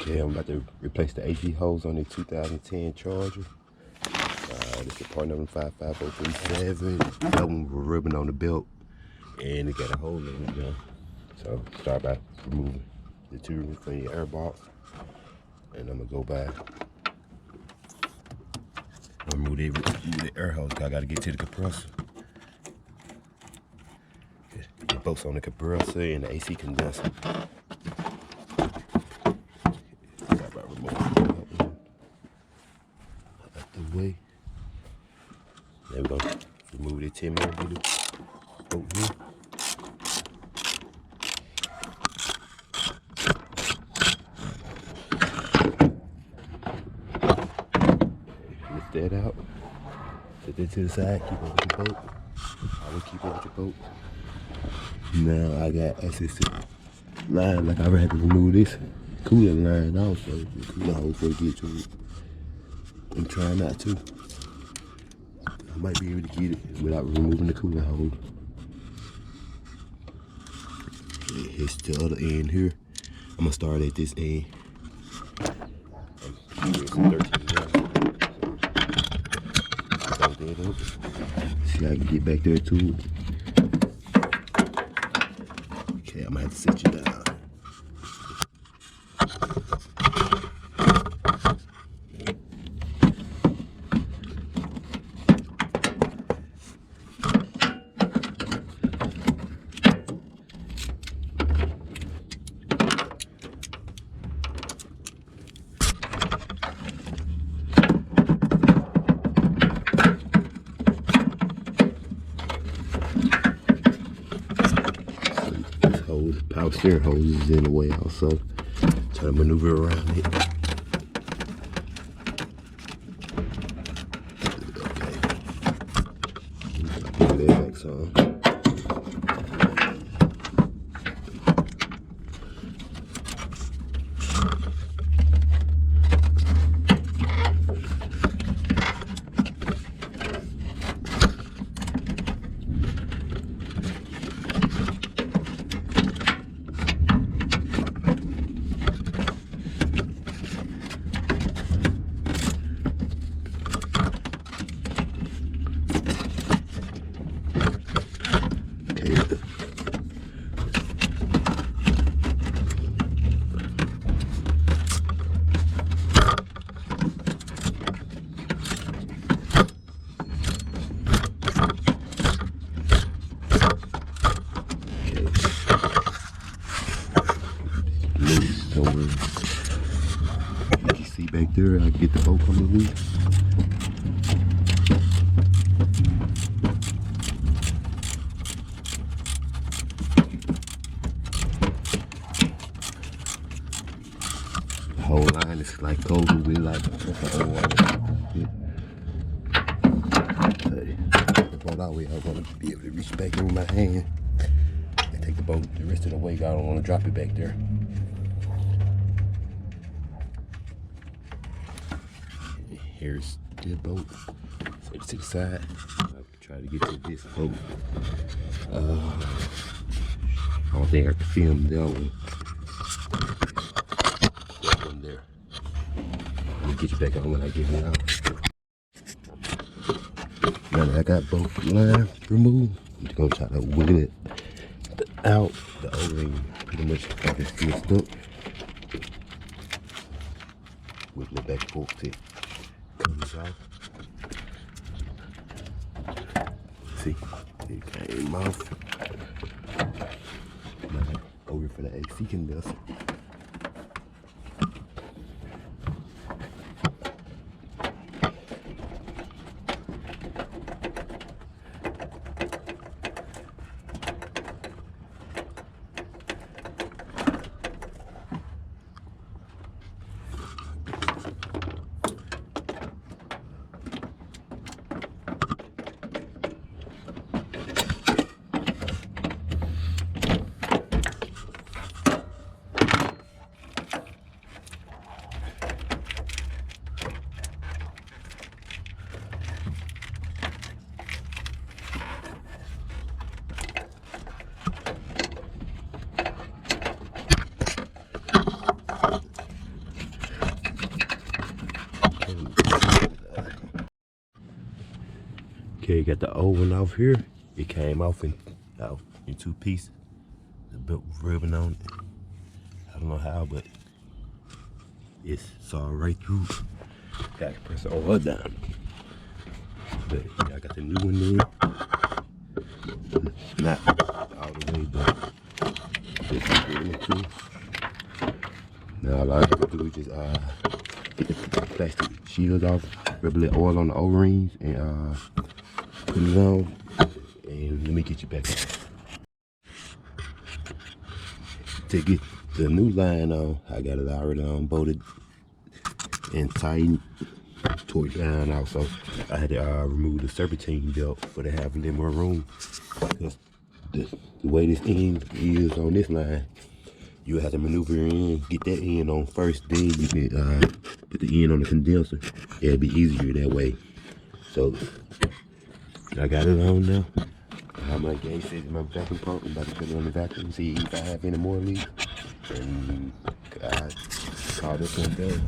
Okay, I'm about to replace the AC hose on the 2010 Charger. This is part number 55037. That one with ribbon on the belt, and it got a hole in it now. So start by removing the tube from the air box, and I'm gonna go by remove the air hose. I gotta get to the compressor. The bolts on the compressor and the AC condenser. Start by removing that one out the way. There we go. Remove the 10mm bolt here. Lift that out. Set that to the side. Keep up with the bolt. I will keep up with the bolt. Now I got access to line. Like I already had to remove this coolant line also. The coolant hole before I get to it. I'm trying not to. I might be able to get it without removing the coolant hole. It hits the other end here. I'm gonna start at this end. I'm some 13 See how I can get back there too. Okay, I'm gonna have to set you down. Power steering hose is in the way also. Try to maneuver around it. Okay. Put that back some. You see back there, I can get the bolt coming loose. The whole line is like over with, like the whole the bolt out way, I want to be able to reach back in with my hand and take the bolt the rest of the way. I don't want to drop it back there. Here's the bolt. Set it to the side. I'll try to get to this bolt. I don't think I can film that one. That one there. Let me get you back on when I get it out. Now that I got both lines removed, I'm just gonna try to wiggle it out. The O-ring pretty much got it still stuck. Wiggle it back and forth till it comes off. See, it came off. Now over for the AC condenser. Okay, got the old one off here. It came off in 2 pieces. The belt was ribbon on it. I don't know how, but it's saw right through. Got to press the oil down. But yeah, I got the new one in. Not all the way, but just getting it too. Now all I have to do is just get the plastic shields off, rub a little oil on the O-rings, and put it on. And let me get you back. To get the new line on, I got it already on, bolted and tightened, tore it down also. I had to remove the serpentine belt for to have a little more room. Because the way this end is on this line, you have to maneuver in, get that end on first, then you can put the end on the condenser. It'll be easier that way. So I got it on now. I have my gauge set in my vacuum pump. I'm about to put it on the vacuum, see if I have any more leaks. And I call this one done.